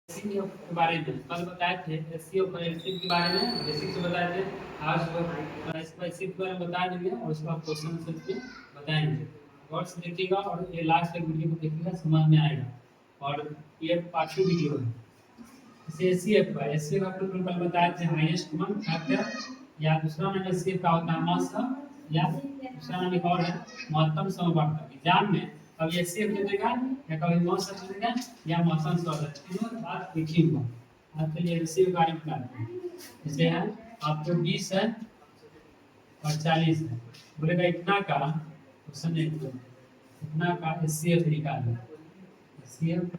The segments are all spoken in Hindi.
एससीओ के बारे में कल बताए थे। एससीओ प्रोजेक्टिव के बारे में बेसिक से बताए थे। आज स्पेसिफिक के बारे में बता देंगे और उसके बाद क्वेश्चन आंसर भी बताएंगे। वर्ड्स देखिएगा और ये लास्ट तक वीडियो को देखिएगा, समझ में आएगा। और ये पार्ट 2 वीडियो है। जैसे एससीएफ का आपको कल बताए थे हाईएस्ट कॉमन फैक्टर, या दूसरा नाम एससीएफ का होता है मास, या दूसरा नाम एक और है महत्तम समवर्तक। एग्जाम में कभी एससीएफ दे देगा या कभी मास दे देगा या महत्तम समवर्तक, तीनों बात लिखी हुआ। आज के लिए एससीएफ के बारे में बताते हैं। जैसे है आपको 20 है और 40 है, बोलेगा इतना का क्वेश्चन नहीं, इतना का एससीएफ निकालो। एससीएफ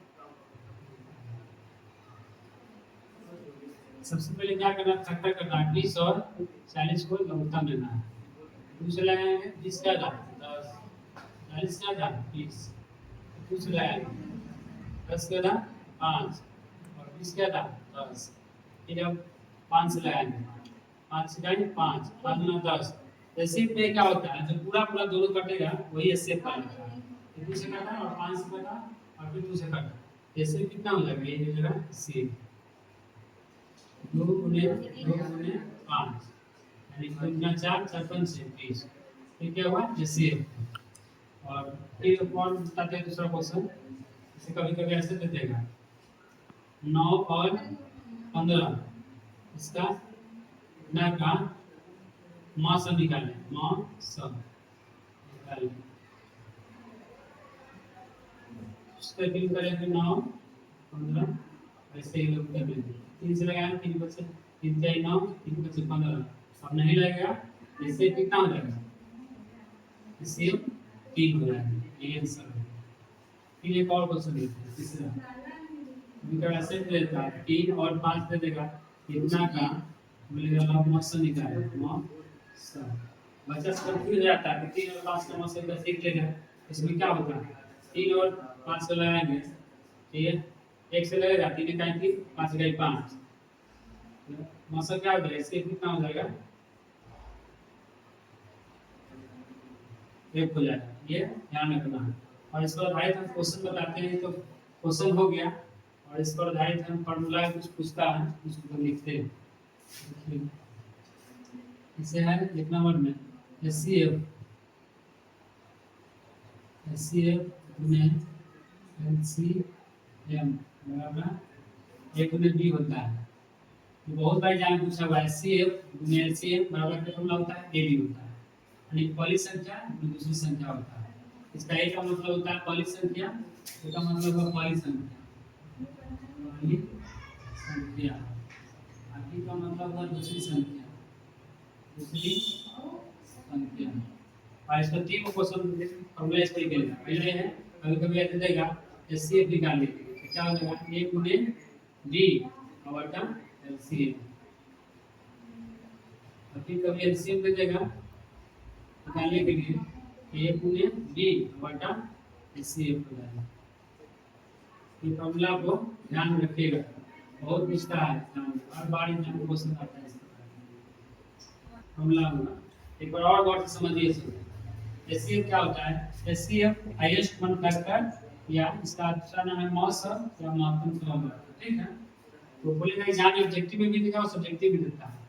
सबसे पहले क्या करना है, फैक्टर करना है। 20 और 40 को लघुत्तम लेना है। दूसरे लगाएंगे 20 क्या था 10, 40 क्या था 20, दूसरे लगाएंगे 10 क्या था 5 और 20 क्या था 10। फिर अब 5 से लगाएंगे, 5 से लगाएंगे 5, 5 गुना 10। जैसे पे क्या होता है, जो पूरा पूरा दोनों कटेगा वही इससे पालेगा। फिर 2 से काटा और 5 से काटा और फिर 2 से काटा, जैसे कितना हो जाएगा, ये हो जाएगा सी 2 गुने 5 यानी 2 गुना 4, 4 5 20। ये क्या हुआ जैसे। और फिर और बताते हैं दूसरा क्वेश्चन। इसे कभी कभी ऐसे दे देगा 9 और 15, इसका ना का मास निकालें, मास निकालें। उसका फिर करेंगे 9 15, ऐसे ही लोग कर लेंगे। 3 से लगाएंगे 3 बचे, 3 4 9, 3 बचे 15। अब नहीं लगेगा, इससे कितना हो जाएगा, इससे 3 हो जाएगा। ये आंसर है। फिर एक और क्वेश्चन देखते हैं तीसरा। इनका ऐसे देता है 3 और 5 दे देगा, कितना का बोलेगा लॉग मॉस निकाले, मॉस बच्चा सब फिर जाता है 3 और 5 का मॉस का सीख लेगा। इसमें क्या होता है 3 और 5 को लगाएंगे, ठीक है, 1 से लगेगा 3 इकाई 3, 5 इकाई 5, मॉस क्या हो जाएगा, इससे कितना हो जाएगा 1 हो जाएगा। ये ध्यान रखना है। और इस पर आधारित हम क्वेश्चन बताते हैं। तो क्वेश्चन हो गया और इस पर आधारित हम फॉर्मूला कुछ पूछता है, उसको लिखते हैं। इसे है एक नंबर में एचसीएफ में एलसीएम बराबर एक गुने बी होता है। तो बहुत बार जान पूछा हुआ है एचसीएफ गुने एलसीएम बराबर क्या फॉर्मूला होता है, ए बी होता है। यानी पहली संख्या दूसरी संख्या होता है। इसका ए का मतलब होता है पहली संख्या, बी का मतलब है पहली संख्या, पहली संख्या, बी का मतलब है दूसरी संख्या, दूसरी संख्या। और इसका तीन क्वेश्चन फॉर्मूला इस तरीके का पहले है, कभी कभी ऐसे देगा एचसीएफ निकाल लीजिए, तो क्या हो जाएगा ए गुने बी बटा एलसीएम। और फिर कभी एलसीएम दे देगा निकालने के लिए ए गुने बी बटा एलसीएम हो जाएगा। ये फॉर्मूला को ध्यान में रखिएगा, बहुत पूछता है हर बार एग्जाम क्वेश्चन आता है। फॉर्मूला होगा एक बार और गौर से समझिए। एचसीएफ क्या होता है, एचसीएफ हाईएस्ट कॉमन फैक्टर, या इसका दूसरा नाम है मॉस या महत्तम समवर्तक, ठीक है। तो बोलेगा एग्जाम में ऑब्जेक्टिव में भी देगा और सब्जेक्टिव भी देता है।